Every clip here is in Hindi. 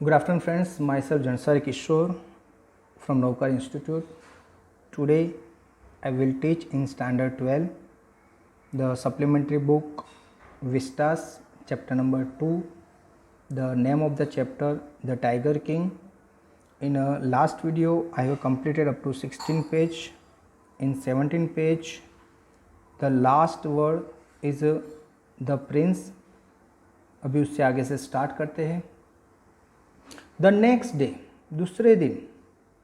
Good afternoon, friends. Myself Jansari Kishore from Navkar Institute. Today, I will teach in Standard 12 the supplementary book Vistas, chapter number 2. The name of the chapter, The Tiger King. In a last video, I have completed up to 16 page. In 17 page, the last word is the prince. अभी उससे आगे से स्टार्ट करते हैं. द नेक्स्ट डे, दूसरे दिन,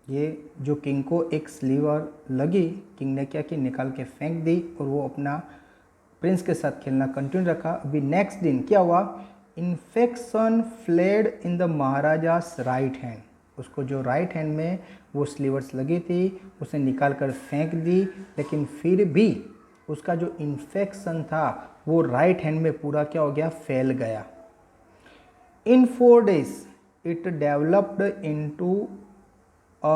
ये जो किंग को एक स्लीवर लगी, किंग ने क्या कि निकाल के फेंक दी और वो अपना प्रिंस के साथ खेलना कंटिन्यू रखा. अभी नेक्स्ट दिन क्या हुआ, infection flared in the Maharaja's right hand. उसको जो राइट हैंड में वो स्लीवर्स लगी थी उसे निकाल कर फेंक दी, लेकिन फिर भी उसका जो इन्फेक्शन था वो राइट हैंड में पूरा क्या हो गया, फैल गया. इन 4 days it developed into a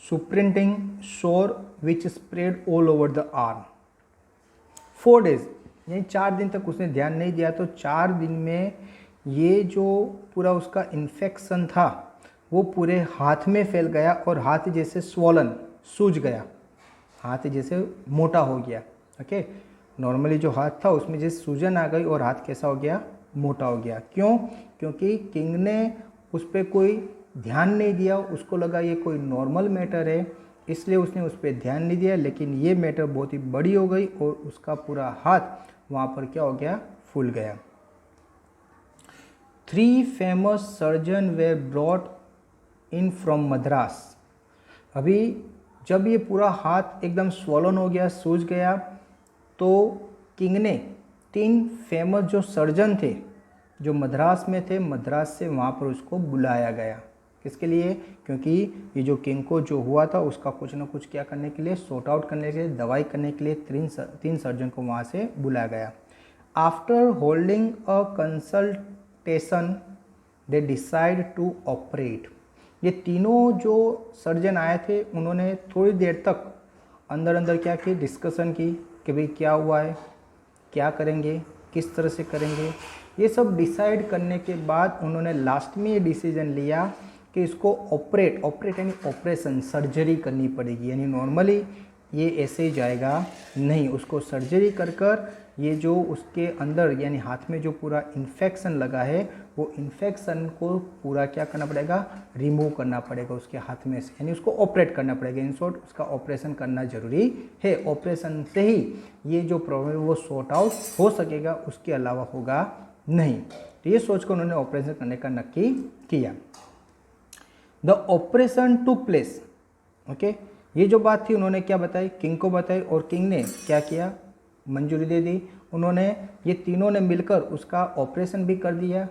sprinting sore which spread all over the arm. 4 days यानी 4 दिन तक उसने ध्यान नहीं दिया, तो 4 दिन में ये जो पूरा उसका इन्फेक्शन था वो पूरे हाथ में फैल गया और हाथ जैसे स्वॉलन, सूज गया, हाथ जैसे मोटा हो गया. ओके, नॉर्मली जो हाथ था उसमें जैसे सूजन आ गई और हाथ कैसा हो गया, मोटा हो गया. क्यों? क्योंकि किंग ने उस पर कोई ध्यान नहीं दिया. उसको लगा ये कोई नॉर्मल मैटर है, इसलिए उसने उस पर ध्यान नहीं दिया, लेकिन ये मैटर बहुत ही बड़ी हो गई और उसका पूरा हाथ वहाँ पर क्या हो गया, फूल गया. 3 famous surgeon way brought in from Madras. अभी जब ये पूरा हाथ एकदम स्वॉलन हो गया, सूज गया, तो किंग ने 3 फेमस जो सर्जन थे जो मद्रास में थे, मद्रास से वहाँ पर उसको बुलाया गया. किसके लिए? क्योंकि ये जो किंग को जो हुआ था उसका कुछ ना कुछ क्या करने के लिए, सॉर्ट आउट करने के लिए, दवाई करने के लिए 3 सर्जन को वहाँ से बुलाया गया. After holding a consultation they decide to operate. ये तीनों जो सर्जन आए थे उन्होंने थोड़ी देर तक अंदर अंदर क्या की, डिस्कशन की कि भाई क्या हुआ है, क्या करेंगे, किस तरह से करेंगे. ये सब डिसाइड करने के बाद उन्होंने लास्ट में ये डिसीजन लिया कि इसको ऑपरेट यानी ऑपरेशन, सर्जरी करनी पड़ेगी. यानी नॉर्मली ये ऐसे ही जाएगा नहीं, उसको सर्जरी कर कर ये जो उसके अंदर यानी हाथ में जो पूरा इन्फेक्शन लगा है वो इन्फेक्शन को पूरा क्या करना पड़ेगा, रिमूव करना पड़ेगा उसके हाथ में से, यानी उसको ऑपरेट करना पड़ेगा. इन शॉर्ट उसका ऑपरेशन करना जरूरी है. ऑपरेशन से ही ये जो प्रॉब्लम है वो सॉर्ट आउट हो सकेगा, उसके अलावा होगा नहीं. तो ये सोचकर उन्होंने ऑपरेशन करने का नक्की किया. The operation to place. Okay, ये जो बात थी उन्होंने क्या बताई, किंग को बताई, और किंग ने क्या किया, मंजूरी दे दी. उन्होंने ये तीनों ने मिलकर उसका ऑपरेशन भी कर दिया.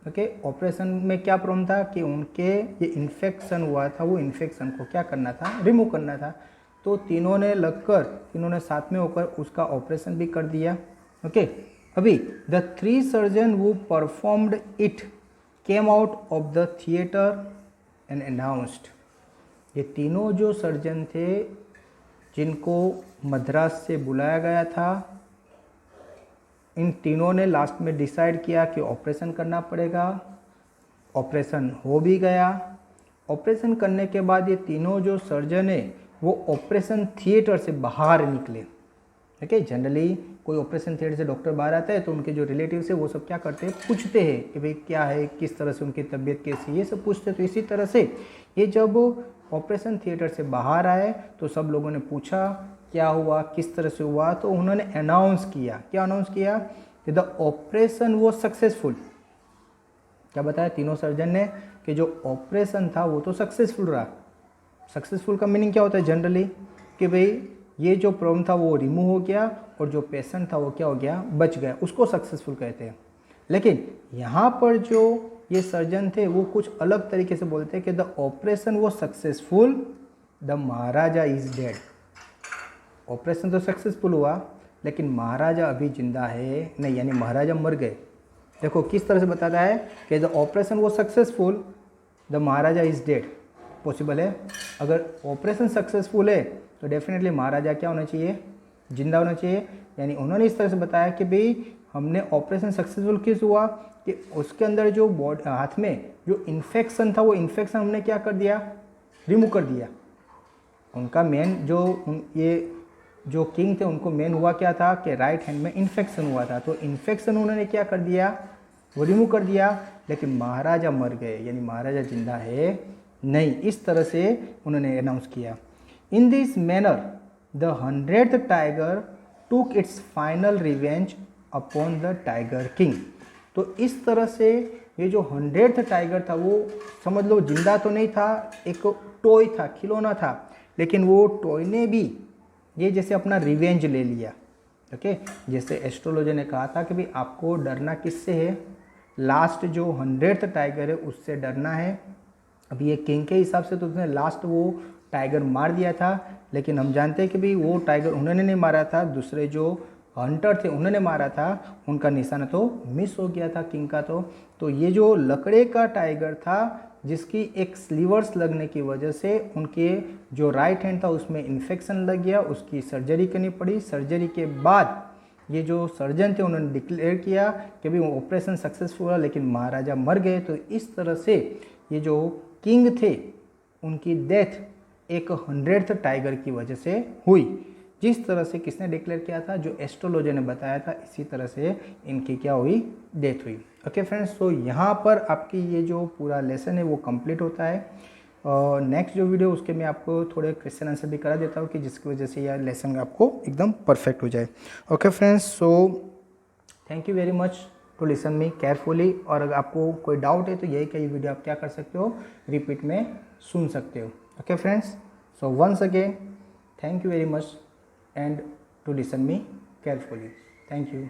ओके, ऑपरेशन में क्या प्रॉब्लम था कि उनके ये इन्फेक्शन हुआ था, वो इन्फेक्शन को क्या करना था, रिमूव करना था. तो तीनों ने लगकर, तीनों ने साथ में होकर उसका ऑपरेशन भी कर दिया. ओके, अभी द 3 सर्जन वो performed it came out of the theatre and announced. ये तीनों जो सर्जन थे जिनको मद्रास से बुलाया गया था, इन तीनों ने लास्ट में डिसाइड किया कि ऑपरेशन करना पड़ेगा. ऑपरेशन हो भी गया. ऑपरेशन करने के बाद ये तीनों जो सर्जन है वो ऑपरेशन थिएटर से बाहर निकले. ओके, जनरली कोई ऑपरेशन थिएटर से डॉक्टर बाहर आता है तो उनके जो रिलेटिव्स है वो सब क्या करते हैं, पूछते हैं कि भाई क्या है, किस तरह से उनकी तबीयत कैसी है, ये सब पूछते हैं. तो इसी तरह से ये जब ऑपरेशन थिएटर से बाहर आए तो सब लोगों ने पूछा क्या हुआ, किस तरह से हुआ. तो उन्होंने अनाउंस किया. क्या अनाउंस किया कि द ऑपरेशन वो सक्सेसफुल. क्या बताया तीनों सर्जन ने कि जो ऑपरेशन था वो तो सक्सेसफुल रहा. सक्सेसफुल का मीनिंग क्या होता है जनरली, कि भाई ये जो प्रॉब्लम था वो रिमूव हो गया और जो पेशेंट था वो क्या हो गया, बच गया, उसको सक्सेसफुल कहते हैं. लेकिन यहाँ पर जो ये सर्जन थे वो कुछ अलग तरीके से बोलते हैं कि द ऑपरेशन वो successful, the Maharaja is dead. Operation तो सक्सेसफुल हुआ लेकिन महाराजा अभी जिंदा है नहीं, यानी महाराजा मर गए. देखो किस तरह से बताता है कि द ऑपरेशन वो successful, the Maharaja is dead. Possible है, अगर ऑपरेशन सक्सेसफुल है तो डेफिनेटली महाराजा क्या होना चाहिए, जिंदा होना चाहिए. यानी उन्होंने इस तरह से बताया कि भाई हमने ऑपरेशन सक्सेसफुल किस हुआ कि उसके अंदर जो हाथ में जो इन्फेक्शन था वो इन्फेक्शन हमने क्या कर दिया, रिमूव कर दिया। उनका मेन ये जो किंग थे उनको मेन हुआ क्या था कि राइट हैंड में इन्फेक्शन हुआ था, तो इन्फेक्शन उन्होंने क्या कर दिया, वो रिमूव कर दिया। लेकिन महाराजा मर गए, यानी महाराजा जिंदा है नहीं, इस तरह से उन्होंने अनाउंस किया। In this manner the 100th tiger took its final revenge upon the tiger king. तो इस तरह से ये जो 100th टाइगर था वो समझ लो जिंदा तो नहीं था, एक टॉय था, खिलौना था, लेकिन वो टॉय ने भी ये जैसे अपना रिवेंज ले लिया। ओके, जैसे एस्ट्रोलॉजर ने कहा था कि भाई आपको डरना किससे है, लास्ट जो 100th टाइगर है उससे डरना है। अभी ये किंग के हिसाब से तो उसने लास्ट वो टाइगर मार दिया था, लेकिन हम जानते हैं कि भाई वो टाइगर उन्होंने नहीं मारा था, दूसरे जो हंटर थे उन्होंने मारा था, उनका निशाना तो मिस हो गया था किंग का। तो ये जो लकड़े का टाइगर था जिसकी एक स्लीवर्स लगने की वजह से उनके जो राइट हैंड था उसमें इन्फेक्शन लग गया, उसकी सर्जरी करनी पड़ी। सर्जरी के बाद ये जो सर्जन थे उन्होंने डिक्लेयर किया कि भाई वो ऑपरेशन सक्सेसफुल हुआ, लेकिन महाराजा मर गए। तो इस तरह से ये जो किंग थे उनकी डेथ एक 100th टाइगर की वजह से हुई। जिस तरह से किसने डिक्लेयर किया था, जो एस्ट्रोलॉजर ने बताया था, इसी तरह से इनकी क्या हुई, डेथ हुई। ओके फ्रेंड्स, तो यहाँ पर आपकी ये जो पूरा लेसन है वो कंप्लीट होता है। और नेक्स्ट जो वीडियो उसके मैं आपको थोड़े क्वेश्चन आंसर भी करा देता हूँ कि जिसकी वजह से यह लेसन आपको एकदम परफेक्ट हो जाए। Okay friends, so thank you very much to listen me carefully. और अगर आपको कोई डाउट है तो यही कई वीडियो आप क्या कर सकते हो, रिपीट में सुन सकते हो। Okay friends, so once again thank you very much and to listen me carefully. Thank you.